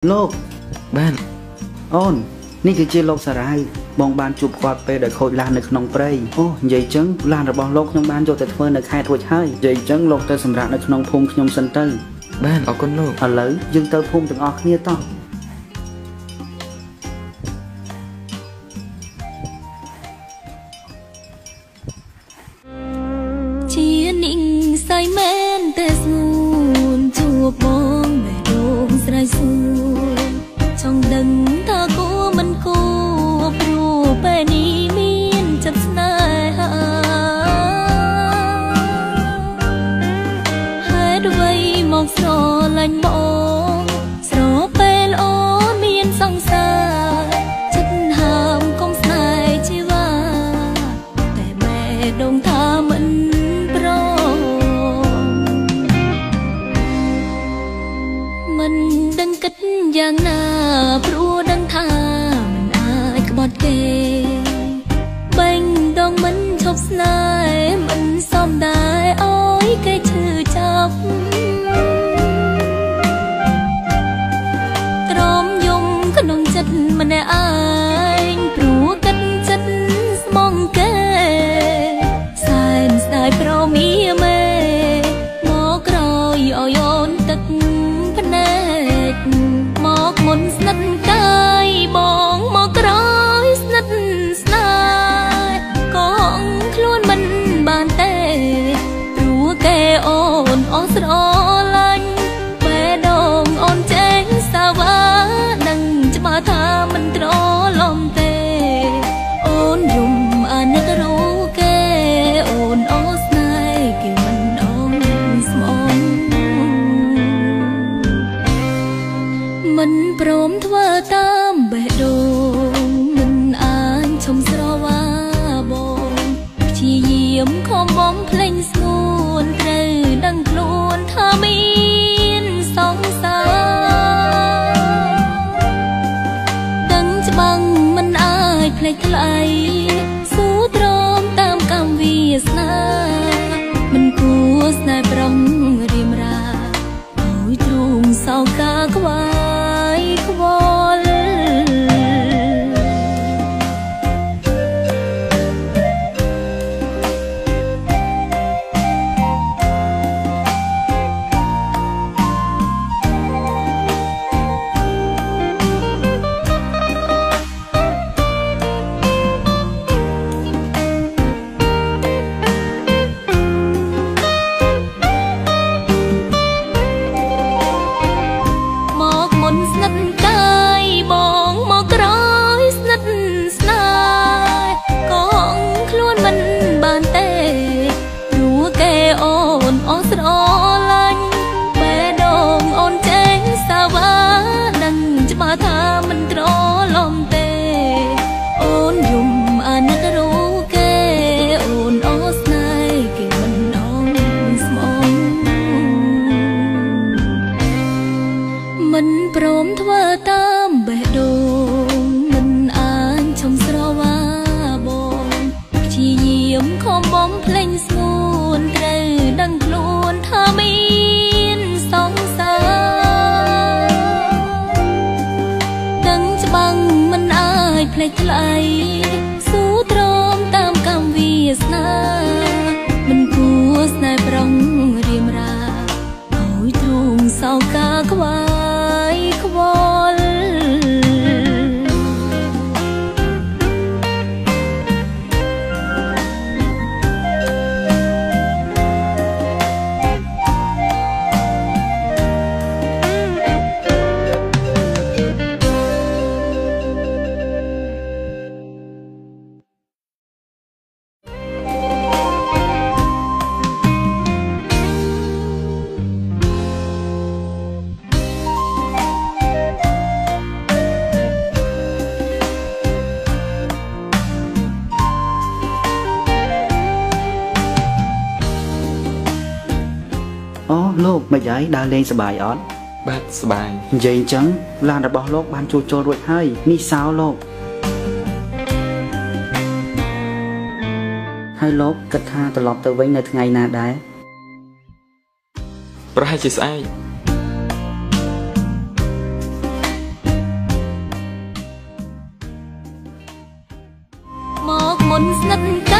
លោកបានអូននេះគឺជាលោកសារ៉ាវបងបានជួបគាត់ពេលដែលខូចឡាននៅក្នុងព្រៃអូនិយាយចឹងឡានរបស់លោកខ្ញុំបានយកទៅធ្វើនៅខេត្តរួចហើយនិយាយចឹងលោកទៅសម្រាប់នៅក្នុងភូមិខ្ញុំសិនទៅបានអរគុណលោកឥឡូវយើងទៅភូមិទាំងអស់គ្នាតោះជានិញសៃមែនតែស្ងួនជួបបងបែរដូងស្រ័យសួរចង់ដឹងថាគួរមិនគួរព្រោះពេលនេះមានចិត្តស្នេហាហេតុអ្វីមកស្រឡាញ់បងស្រពេលអូនមានសង្សារចិត្តហាមកុំស្នេហ៍ជីវ៉ាតែបែរដូងថាមិនមិនដឹងគិតយ៉ាងណាព្រោះដឹងថាមិនអាចក្បត់គេបេញដងមិនឈប់ស្នេហ៍មិនសមដែរអើយគេឈឺចាប់ទ្រាំយំក្នុងចិត្តម្នាក់ឯងព្រោះគិតចិត្តស្មងគេសែនស្ដាយប្រមីមេមកក្រោយឲ្យអូនទឹកមកមុនស្និទ្ធកាយបងមកក្រោយស្និទ្ធស្នេហ៍ក៏ខ្លួនមិនបានទេព្រោះគេអូនអស់ស្រឡាញ់បែរដងអូនចេញសាវ៉ាដឹងច្បាស់ថាមិនត្រឡប់ទេអូនយំអាណិតរូគេអូនអស់ស្នេហ៍គេមិនអងស្មងមិនព្រមធ្វើតាមបេះដូងមិនអាចឈុំស្រវាបងព្យាយាមខំបំភ្លេងស្ងួនត្រូវដឹងខ្លួនថាមានសង្សារដឹងច្បាំងមិនអាចភ្លេចថ្លៃស៊ូទ្រាំតាមកម្មវាសនាមិនគួរស្នេហ៍ប្រុងរៀមរាឲ្យទ្រូងសោកាខ្វាយខ្វល់ស្និទ្ធកាយបងមកក្រោយស្និទ្ធស្នេហ៍ក៏ខ្លួនមិនបានទេព្រោះគេអូនអស់ស្រឡាញ់បែរដងអូនចេញសាវ៉ាដឹងច្បាស់ថាមិនត្រឡប់ទេអូនយំអាណិតរូគេអូនអស់ស្នេហ៍គេមិនអងស្មងមិនព្រមធ្វើតាមបេះដូងមិនអាចឈុំស្រវាបងព្យាយាមខំបំភ្លេងស្ងួនត្រូវដឹងខ្លួនថាមានសង្សារដឹងច្បាំងមិនអាចភ្លេចថ្លៃស៊ូទ្រាំតាមកម្មវាសនាមិនគួរស្នេហ៍ប្រុងរៀមរាឲ្យទ្រូងសោកាខ្វាយខ្វល់អូលោកមិនយាយដើរលេងសប្បាយអត់បាទសប្បាយនិយាយអញ្ចឹងឡានរបស់លោកបានជួសជុលរួចហើយនេះសោលោកហើយលោកគិតថាត្រឡប់ទៅវិញនៅថ្ងៃណាដែរប្រហែលជាស្អែក ស្និទ្ធកា